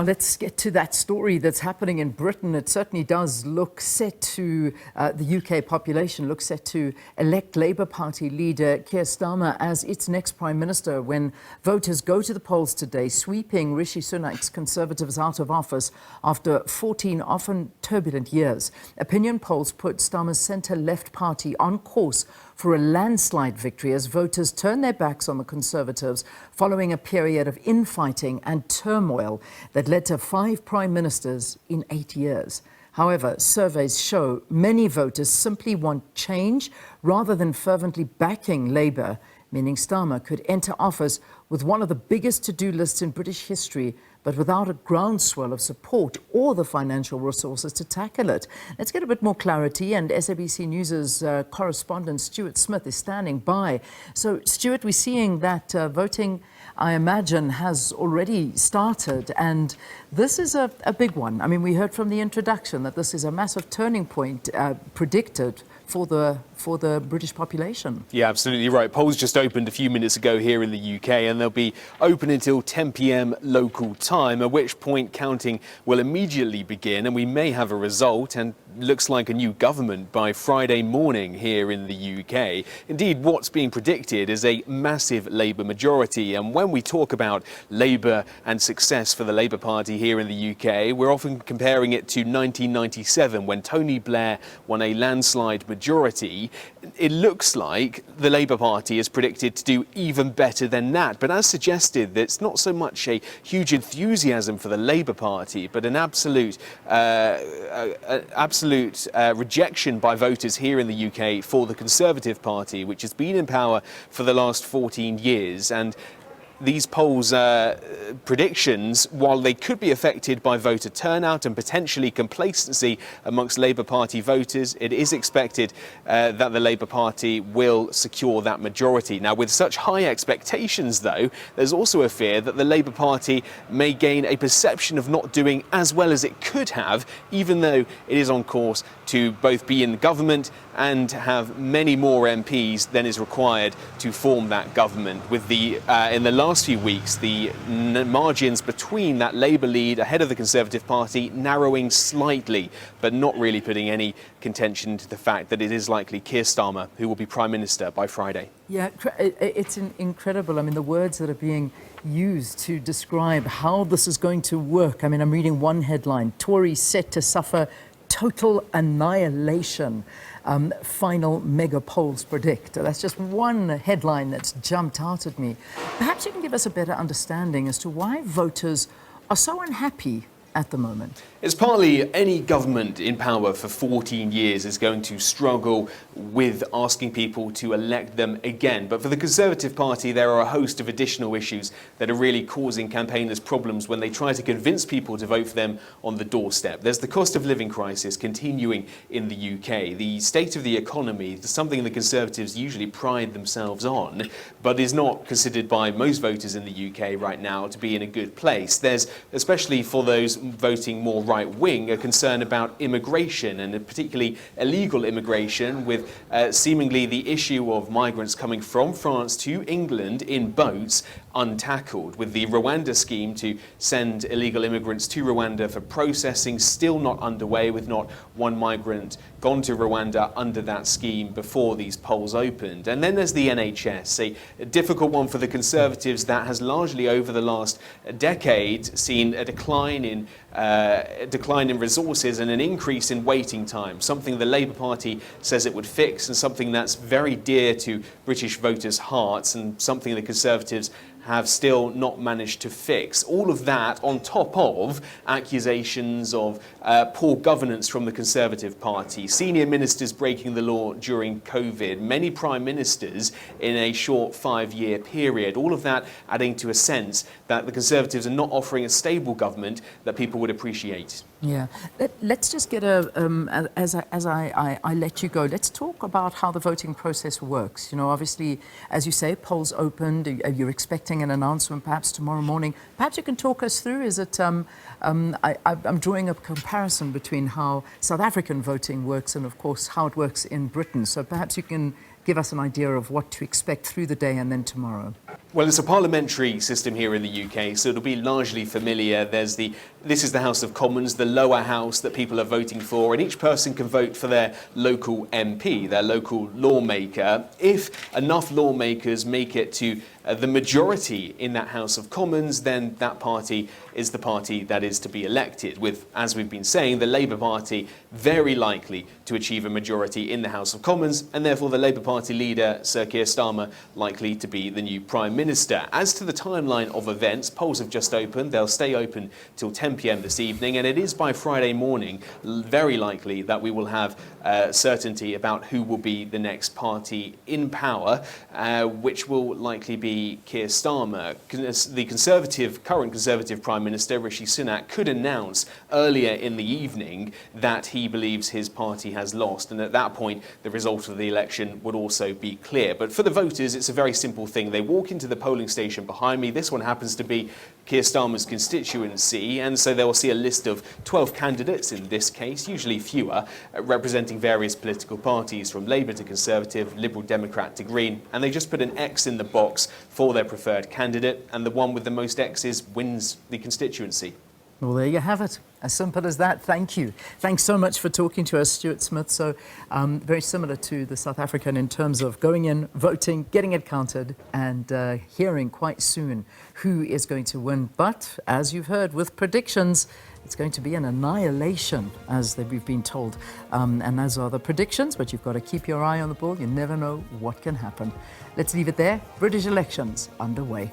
Let's get to that story that's happening in Britain. It certainly does look set to, the UK population looks set to elect Labour Party leader Keir Starmer as its next Prime Minister when voters go to the polls today, sweeping Rishi Sunak's Conservatives out of office after 14 often turbulent years. Opinion polls put Starmer's centre-left party on course for a landslide victory as voters turn their backs on the Conservatives following a period of infighting and turmoil that led to 5 prime ministers in 8 years. However, surveys show many voters simply want change rather than fervently backing Labour, meaning Starmer could enter office with one of the biggest to-do lists in British history, but without a groundswell of support or the financial resources to tackle it. Let's get a bit more clarity, and SABC News' correspondent Stuart Smith is standing by. So, Stuart, we're seeing that voting, I imagine, has already started, and this is a big one. I mean, we heard from the introduction that this is a massive turning point predicted for the British population. Yeah, absolutely right. Polls just opened a few minutes ago here in the UK, and they'll be open until 10 p.m. local time, at which point counting will immediately begin, and we may have a result, and looks like a new government by Friday morning here in the UK. Indeed, what's being predicted is a massive Labour majority, and when we talk about Labour and success for the Labour Party here in the UK, we're often comparing it to 1997 when Tony Blair won a landslide majority. It looks like the Labour Party is predicted to do even better than that, but as suggested, it's not so much a huge enthusiasm for the Labour Party, but an absolute rejection by voters here in the UK for the Conservative Party, which has been in power for the last 14 years. And these polls' predictions, while they could be affected by voter turnout and potentially complacency amongst Labour Party voters, it is expected that the Labour Party will secure that majority. Now, with such high expectations, though, there's also a fear that the Labour Party may gain a perception of not doing as well as it could have, even though it is on course to both be in government and have many more MPs than is required to form that government. With the in the last few weeks, the margins between that Labour lead ahead of the Conservative Party narrowing slightly, but not really putting any contention to the fact that it is likely Keir Starmer who will be Prime Minister by Friday. Yeah, it's incredible. I mean, the words that are being used to describe how this is going to work. I mean, I'm reading one headline: Tories set to suffer total annihilation. Final mega polls predict. That's just one headline that's jumped out at me. Perhaps you can give us a better understanding as to why voters are so unhappy at the moment. It's partly any government in power for 14 years is going to struggle with asking people to elect them again. But for the Conservative Party, there are a host of additional issues that are really causing campaigners problems when they try to convince people to vote for them on the doorstep. There's the cost of living crisis continuing in the UK. The state of the economy, something the Conservatives usually pride themselves on, but is not considered by most voters in the UK right now to be in a good place. There's, especially for those voting more right-wing, a concern about immigration, and particularly illegal immigration, with seemingly the issue of migrants coming from France to England in boats untackled, with the Rwanda scheme to send illegal immigrants to Rwanda for processing still not underway, with not one migrant gone to Rwanda under that scheme before these polls opened. And then there's the NHS, a difficult one for the Conservatives that has largely over the last decade seen a decline in resources and an increase in waiting time, something the Labour Party says it would fix, and something that's very dear to British voters' hearts, and something the Conservatives have still not managed to fix. All of that on top of accusations of poor governance from the Conservative Party, senior ministers breaking the law during COVID, many prime ministers in a short 5-year period. All of that adding to a sense that the Conservatives are not offering a stable government that people would appreciate. Yeah, let's just get as I let you go, let's talk about how the voting process works. You know, obviously, as you say, polls opened, you're expecting an announcement perhaps tomorrow morning. Perhaps you can talk us through, is it, I'm drawing a comparison between how South African voting works and, of course, how it works in Britain. So perhaps you can give us an idea of what to expect through the day and then tomorrow. Well, it's a parliamentary system here in the UK, so it'll be largely familiar. This is the House of Commons, the lower house that people are voting for, and each person can vote for their local MP, their local lawmaker. If enough lawmakers make it to the majority in that House of Commons, then that party is the party that is to be elected, with, as we've been saying, the Labour Party very likely to achieve a majority in the House of Commons, and therefore the Labour Party leader, Sir Keir Starmer, likely to be the new Prime Minister. As to the timeline of events, polls have just opened. They'll stay open till 10 p.m. this evening, and it is by Friday morning very likely that we will have certainty about who will be the next party in power, which will likely be Keir Starmer. The current Conservative Prime Minister, Rishi Sunak, could announce earlier in the evening that he believes his party has lost, and at that point the result of the election would also be clear. But for the voters, it's a very simple thing. They walk into the polling station behind me. This one happens to be Keir Starmer's constituency, and so they will see a list of 12 candidates in this case, usually fewer, representing various political parties from Labour to Conservative, Liberal Democrat to Green, and they just put an X in the box for their preferred candidate, and the one with the most X's wins the constituency. Well, there you have it. As simple as that. Thank you. Thanks so much for talking to us, Stuart Smith. So very similar to the South African in terms of going in, voting, getting it counted, and hearing quite soon who is going to win. But as you've heard with predictions, it's going to be an annihilation, as we've been told. And those are the predictions, but you've got to keep your eye on the ball. You never know what can happen. Let's leave it there. British elections underway.